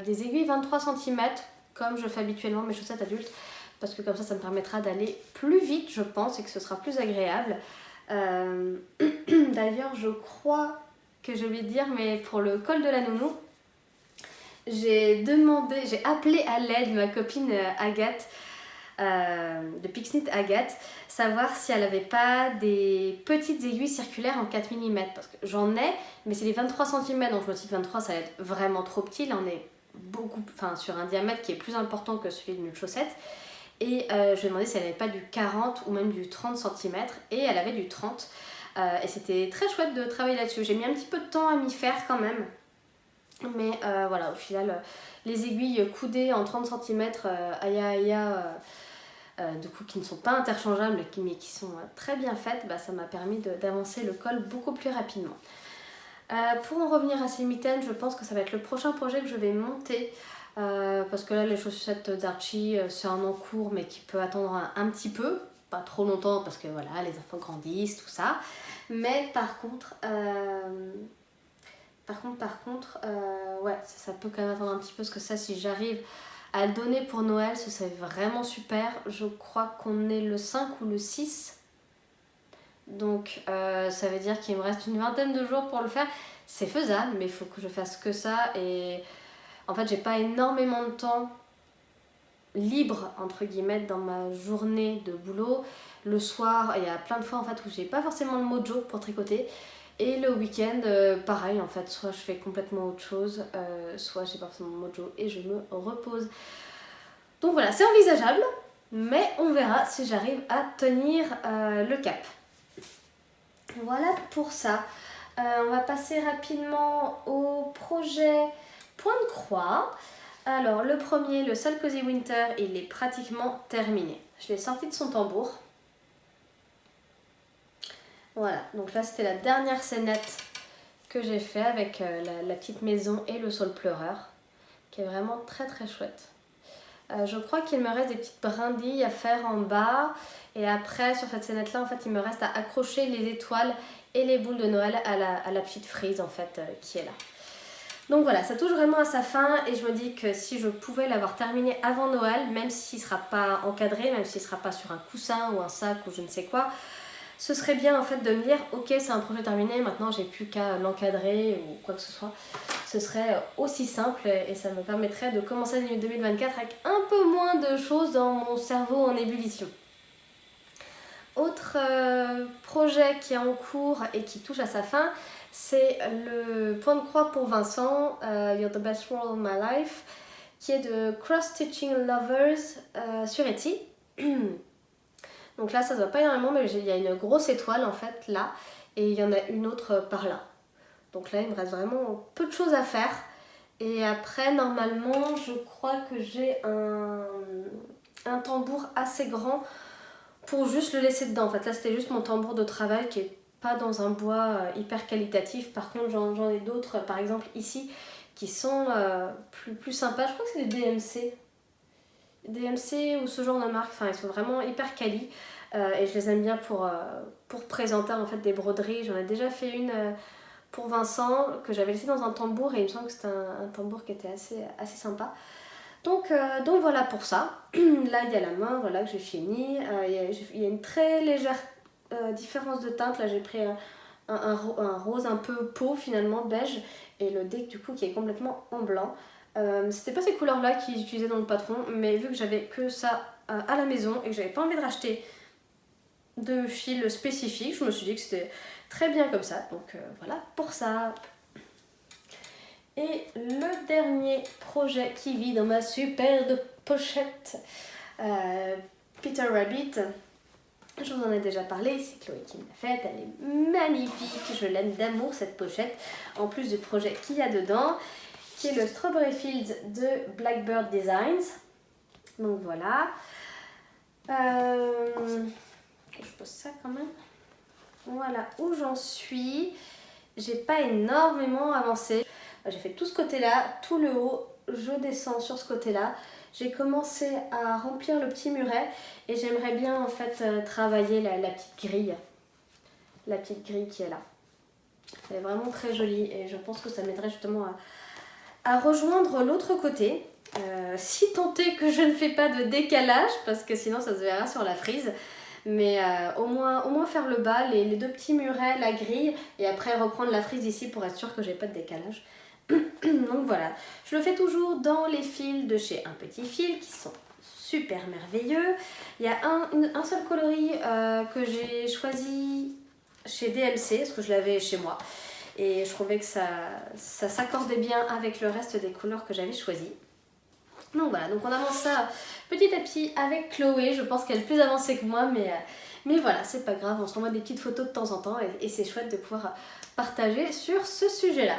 des aiguilles 23 cm comme je fais habituellement mes chaussettes adultes, parce que comme ça me permettra d'aller plus vite je pense et que ce sera plus agréable. D'ailleurs je crois que j'ai oublié de dire, mais pour le col de la nounou j'ai appelé à l'aide ma copine Agathe de Pixnit Agathe, savoir si elle avait pas des petites aiguilles circulaires en 4 mm, parce que j'en ai, mais c'est les 23 cm, donc je me suis dit 23 ça va être vraiment trop petit, là on est sur un diamètre qui est plus important que celui d'une chaussette. Et je lui ai demandé si elle n'avait pas du 40 ou même du 30 cm, et elle avait du 30. Et c'était très chouette de travailler là-dessus. J'ai mis un petit peu de temps à m'y faire quand même. Mais voilà, au final, les aiguilles coudées en 30 cm Aya du coup, qui ne sont pas interchangeables mais qui sont très bien faites, bah, ça m'a permis d'avancer le col beaucoup plus rapidement. Pour en revenir à ces mitaines, je pense que ça va être le prochain projet que je vais monter. Parce que là, les chaussettes d'Archie, c'est un en cours, mais qui peut attendre un petit peu. Pas trop longtemps, parce que voilà, les enfants grandissent, tout ça. Mais par contre, ouais, ça peut quand même attendre un petit peu, parce que ça, si j'arrive à le donner pour Noël, ce serait vraiment super. Je crois qu'on est le 5 ou le 6. Donc ça veut dire qu'il me reste une vingtaine de jours pour le faire. C'est faisable, mais il faut que je fasse que ça. Et en fait, j'ai pas énormément de temps libre, entre guillemets, dans ma journée de boulot. Le soir, il y a plein de fois en fait où j'ai pas forcément le mojo pour tricoter. Et le week-end, pareil en fait, soit je fais complètement autre chose, soit j'ai pas forcément le mojo et je me repose. Donc voilà, c'est envisageable, mais on verra si j'arrive à tenir le cap. Voilà pour ça. On va passer rapidement au projet Point de Croix. Alors le premier, le Sol Cozy Winter, il est pratiquement terminé. Je l'ai sorti de son tambour. Voilà, donc là c'était la dernière scénette que j'ai fait avec la petite maison et le sol pleureur, qui est vraiment très très chouette. Je crois qu'il me reste des petites brindilles à faire en bas, et après sur cette scénette là en fait il me reste à accrocher les étoiles et les boules de Noël à la petite frise en fait qui est là. Donc voilà, ça touche vraiment à sa fin, et je me dis que si je pouvais l'avoir terminé avant Noël, même s'il ne sera pas encadré, même s'il ne sera pas sur un coussin ou un sac ou je ne sais quoi, ce serait bien en fait de me dire ok, c'est un projet terminé, maintenant j'ai plus qu'à l'encadrer ou quoi que ce soit. Ce serait aussi simple et ça me permettrait de commencer 2024 avec un peu moins de choses dans mon cerveau en ébullition. Autre projet qui est en cours et qui touche à sa fin, c'est le point de croix pour Vincent, You're the best world of my life, qui est de Cross Stitching Lovers sur Etsy. Donc là ça se voit pas énormément, mais il y a une grosse étoile en fait là, et il y en a une autre par là. Donc là il me reste vraiment peu de choses à faire. Et après normalement je crois que j'ai un tambour assez grand pour juste le laisser dedans. En fait là c'était juste mon tambour de travail qui est pas dans un bois hyper qualitatif. Par contre j'en ai d'autres, par exemple ici, qui sont plus sympas. Je crois que c'est des DMC. DMC ou ce genre de marque, enfin ils sont vraiment hyper quali et je les aime bien pour présenter en fait des broderies. J'en ai déjà fait une pour Vincent que j'avais laissé dans un tambour, et il me semble que c'était un tambour qui était assez sympa. Donc voilà pour ça. Là il y a la main, voilà, que j'ai fini. Il y a une très légère différence de teinte. Là j'ai pris un rose un peu peau finalement, beige, et le deck du coup qui est complètement en blanc. C'était pas ces couleurs là qu'ils utilisaient dans le patron, mais vu que j'avais que ça à la maison et que j'avais pas envie de racheter de fil spécifique, je me suis dit que c'était très bien comme ça. Donc voilà pour ça. Et le dernier projet qui vit dans ma superbe pochette Peter Rabbit, je vous en ai déjà parlé, c'est Chloé qui me l'a faite, elle est magnifique, je l'aime d'amour cette pochette, en plus du projet qu'il y a dedans, qui est le Strawberry Fields de Blackbird Designs. Donc voilà. Je pose ça quand même. Voilà où j'en suis. J'ai pas énormément avancé. J'ai fait tout ce côté-là, tout le haut. Je descends sur ce côté-là. J'ai commencé à remplir le petit muret et j'aimerais bien en fait travailler la petite grille. La petite grille qui est là. Elle est vraiment très jolie et je pense que ça m'aiderait justement à rejoindre l'autre côté, si tant est que je ne fais pas de décalage, parce que sinon ça se verra sur la frise, mais au moins faire le bas, les deux petits murets, la grille, et après reprendre la frise ici pour être sûr que j'ai pas de décalage. Donc voilà, je le fais toujours dans les fils de chez Un Petit Fil qui sont super merveilleux. Il y a un seul coloris que j'ai choisi chez DMC, parce que je l'avais chez moi. Et je trouvais que ça s'accordait bien avec le reste des couleurs que j'avais choisies. Donc voilà, donc on avance ça petit à petit avec Chloé. Je pense qu'elle est plus avancée que moi, mais voilà, c'est pas grave, on se renvoie des petites photos de temps en temps et c'est chouette de pouvoir partager sur ce sujet-là.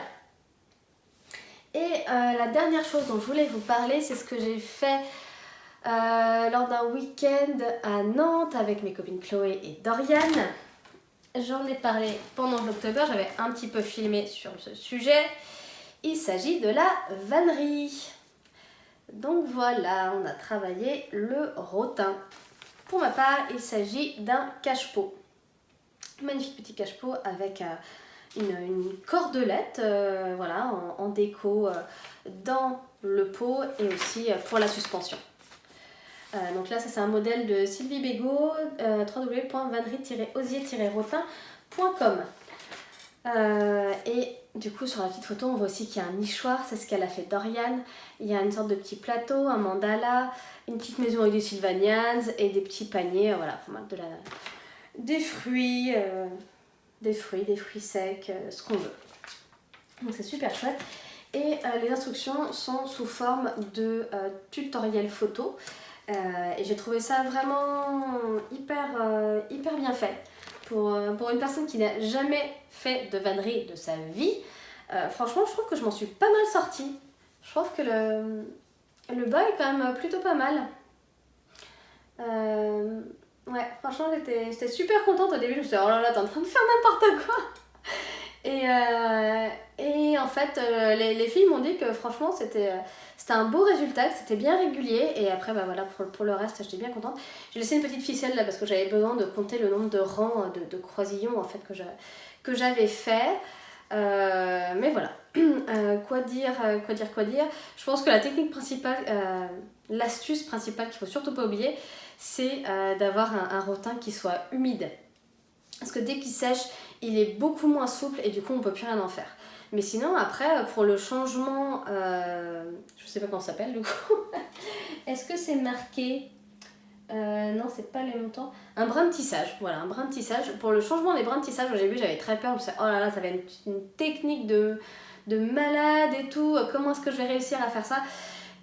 Et la dernière chose dont je voulais vous parler, c'est ce que j'ai fait lors d'un week-end à Nantes avec mes copines Chloé et Doriane. j'en ai parlé pendant l'October, j'avais un petit peu filmé sur ce sujet. Il s'agit de la vannerie. Donc voilà, on a travaillé le rotin. Pour ma part, il s'agit d'un cache-pot. Magnifique petit cache-pot avec une cordelette voilà, en déco dans le pot et aussi pour la suspension. Donc là, ça c'est un modèle de Sylvie Bégaud, www.vannerie-osier-rotin.com. Et du coup, sur la petite photo, on voit aussi qu'il y a un nichoir, c'est ce qu'elle a fait Doriane. Il y a une sorte de petit plateau, un mandala, une petite maison avec des sylvanians et des petits paniers, voilà, des fruits secs, ce qu'on veut. Donc c'est super chouette. Et les instructions sont sous forme de tutoriel photo. Et j'ai trouvé ça vraiment hyper bien fait. Pour une personne qui n'a jamais fait de vannerie de sa vie, franchement, je trouve que je m'en suis pas mal sortie. Je trouve que le bas est quand même plutôt pas mal. Ouais, franchement, j'étais super contente au début. Je me suis dit, oh là là, t'es en train de faire n'importe quoi. Et en fait, les filles m'ont dit que franchement, c'était un beau résultat, que c'était bien régulier. Et après, bah voilà, pour le reste, j'étais bien contente. J'ai laissé une petite ficelle là parce que j'avais besoin de compter le nombre de rangs de croisillons en fait que j'avais fait. Mais voilà. Quoi dire. Je pense que la technique principale, l'astuce principale qu'il faut surtout pas oublier, c'est d'avoir un rotin qui soit humide. Parce que dès qu'il sèche, il est beaucoup moins souple et du coup on peut plus rien en faire. Mais sinon après pour le changement, je sais pas comment ça s'appelle du coup, est-ce que c'est marqué non c'est pas les montants, un brin de tissage, voilà un brin de tissage. Pour le changement des brins de tissage au début j'avais très peur, je me disais oh là là ça va être une technique de malade et tout, comment est-ce que je vais réussir à faire ça?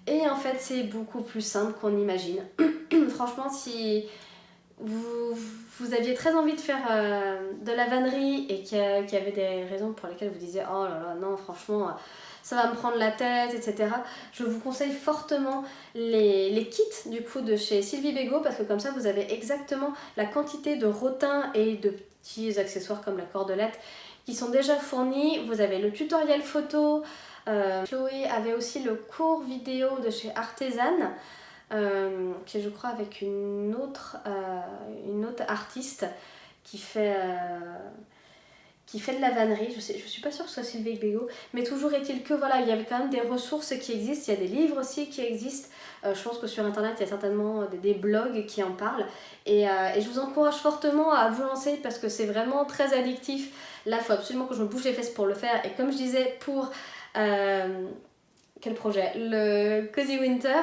Et en fait c'est beaucoup plus simple qu'on imagine. Franchement si vous aviez très envie de faire de la vannerie et qu'il y avait des raisons pour lesquelles vous disiez oh là là non franchement ça va me prendre la tête etc, je vous conseille fortement les kits du coup de chez Sylvie Bégaud parce que comme ça vous avez exactement la quantité de rotin et de petits accessoires comme la cordelette qui sont déjà fournis. Vous avez le tutoriel photo, Chloé avait aussi le cours vidéo de chez Artisan qui est je crois avec une autre artiste qui fait de la vannerie. Je suis pas sûre que ce soit Sylvie Bégaud, mais toujours est-il que voilà, il y avait quand même des ressources qui existent, il y a des livres aussi qui existent. Je pense que sur internet il y a certainement des blogs qui en parlent et je vous encourage fortement à vous lancer parce que c'est vraiment très addictif. Là il faut absolument que je me bouge les fesses pour le faire et comme je disais pour quel projet, le Cozy Winter,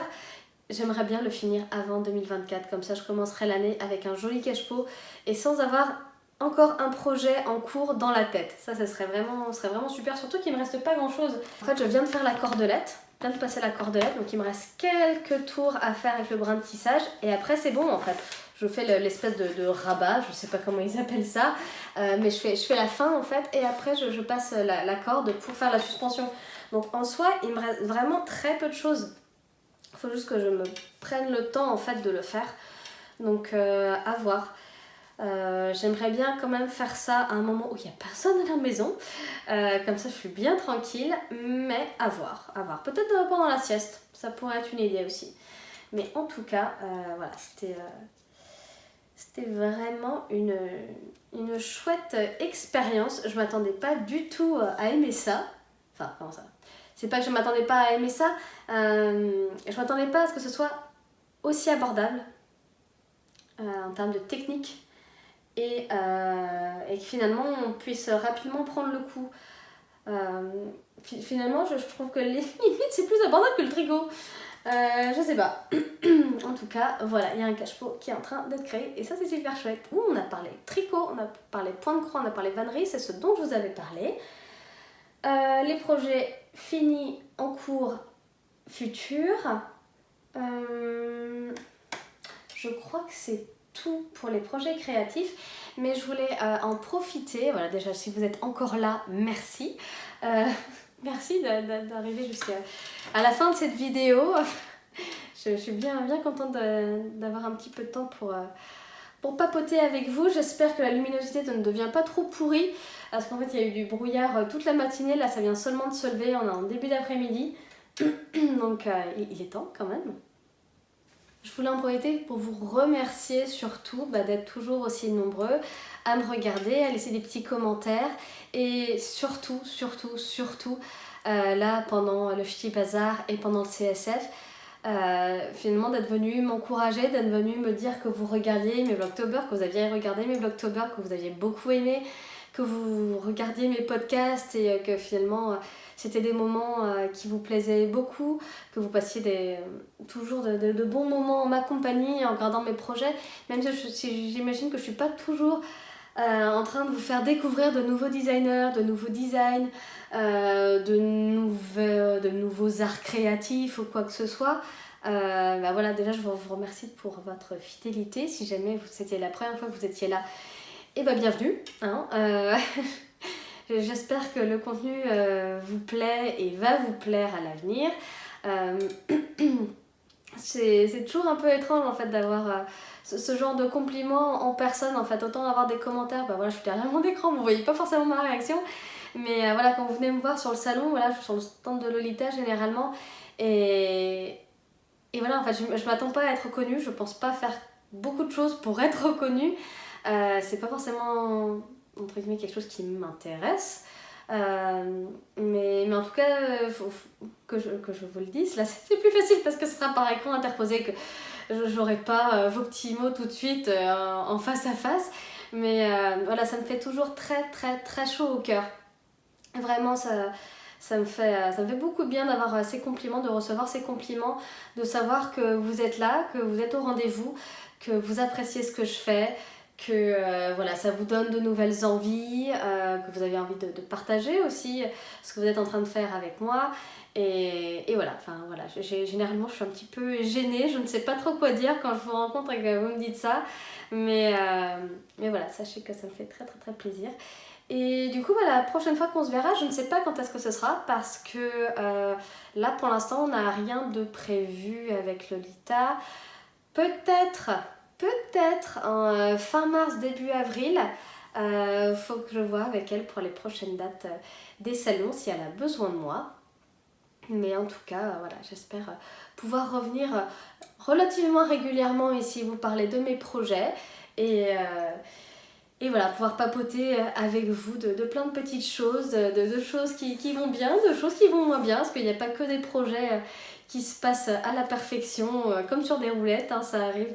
j'aimerais bien le finir avant 2024, comme ça je commencerai l'année avec un joli cache-pot et sans avoir encore un projet en cours dans la tête. Ça serait vraiment super, surtout qu'il me reste pas grand chose. En fait je viens de faire la cordelette, je viens de passer la cordelette, donc il me reste quelques tours à faire avec le brin de tissage et après c'est bon en fait. Je fais l'espèce de rabat, je sais pas comment ils appellent ça, mais je fais la fin en fait et après je passe la corde pour faire la suspension. Donc en soi il me reste vraiment très peu de choses. Il faut juste que je me prenne le temps en fait de le faire. Donc à voir. J'aimerais bien quand même faire ça à un moment où il n'y a personne à la maison. Comme ça je suis bien tranquille. Mais à voir. Peut-être pendant la sieste. Ça pourrait être une idée aussi. Mais en tout cas, voilà, c'était vraiment une chouette expérience. Je m'attendais pas du tout à aimer ça. Enfin, comment ça? C'est pas que je m'attendais pas à aimer ça, je m'attendais pas à ce que ce soit aussi abordable en termes de technique et que finalement on puisse rapidement prendre le coup. Finalement je trouve que limite c'est plus abordable que le tricot. Je sais pas. En tout cas, voilà, il y a un cache-pot qui est en train d'être créé et ça c'est super chouette. On a parlé tricot, on a parlé point de croix, on a parlé vannerie, c'est ce dont je vous avais parlé. Les projets finis, en cours, futurs. Je crois que c'est tout pour les projets créatifs, mais je voulais en profiter. Voilà, déjà, si vous êtes encore là, merci. Merci d'arriver jusqu'à la fin de cette vidéo. Je suis bien contente d'avoir un petit peu de temps pour papoter avec vous. J'espère que la luminosité ne devient pas trop pourrie, parce qu'en fait il y a eu du brouillard toute la matinée, là ça vient seulement de se lever, on est en début d'après-midi, donc il est temps quand même. Je voulais en profiter pour vous remercier surtout d'être toujours aussi nombreux à me regarder, à laisser des petits commentaires et surtout, là pendant le Ch'ti Bazar et pendant le CSF, finalement d'être venu m'encourager, d'être venu me dire que vous regardiez mes Vlogtober, que vous aviez regardé mes Vlogtober, que vous aviez beaucoup aimé, que vous regardiez mes podcasts et que finalement c'était des moments qui vous plaisaient beaucoup, que vous passiez toujours de bons moments en ma compagnie en regardant mes projets, même si j'imagine que je suis pas toujours en train de vous faire découvrir de nouveaux designers, de nouveaux designs, de nouveaux arts créatifs ou quoi que ce soit. Voilà, déjà je vous remercie pour votre fidélité. Si jamais c'était la première fois que vous étiez là, et bienvenue, hein. J'espère que le contenu vous plaît et va vous plaire à l'avenir. C'est toujours un peu étrange en fait d'avoir ce genre de compliments en personne en fait. Autant avoir des commentaires, voilà, je suis derrière mon écran, vous voyez pas forcément ma réaction, mais voilà, quand vous venez me voir sur le salon, voilà, je suis sur le stand de Lolita généralement, et voilà, en fait je m'attends pas à être reconnue, je pense pas faire beaucoup de choses pour être reconnue, c'est pas forcément entre guillemets quelque chose qui m'intéresse. Mais en tout cas, faut que je vous le dise, là c'est plus facile parce que ce sera par écran interposé, que j'aurai pas vos petits mots tout de suite en face à face, mais voilà, ça me fait toujours très chaud au cœur. Vraiment, ça me fait beaucoup de bien d'avoir ces compliments, de recevoir ces compliments, de savoir que vous êtes là, que vous êtes au rendez-vous, que vous appréciez ce que je fais, que voilà, ça vous donne de nouvelles envies, que vous avez envie de partager aussi ce que vous êtes en train de faire avec moi. Et voilà, enfin voilà, généralement je suis un petit peu gênée, je ne sais pas trop quoi dire quand je vous rencontre et que vous me dites ça, mais voilà, sachez que ça me fait très plaisir. Et du coup, la prochaine fois qu'on se verra, je ne sais pas quand est-ce que ce sera, parce que là pour l'instant on n'a rien de prévu avec Lolita. Peut-être en fin mars, début avril, faut que je vois avec elle pour les prochaines dates des salons, si elle a besoin de moi. Mais en tout cas, voilà, j'espère pouvoir revenir relativement régulièrement ici, vous parler de mes projets et voilà, pouvoir papoter avec vous de plein de petites choses, de choses qui vont bien, de choses qui vont moins bien, parce qu'il n'y a pas que des projets qui se passent à la perfection, comme sur des roulettes, hein. Ça arrive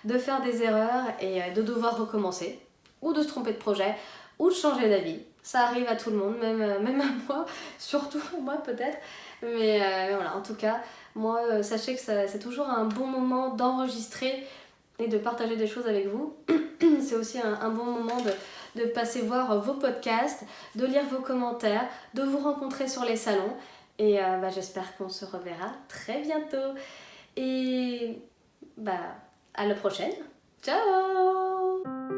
de faire des erreurs et de devoir recommencer, ou de se tromper de projet, ou de changer d'avis. Ça arrive à tout le monde, même à moi, surtout à moi peut-être. Mais voilà, en tout cas, moi, sachez que c'est toujours un bon moment d'enregistrer et de partager des choses avec vous. C'est aussi un bon moment de passer voir vos podcasts, de lire vos commentaires, de vous rencontrer sur les salons. Et j'espère qu'on se reverra très bientôt. Et à la prochaine. Ciao!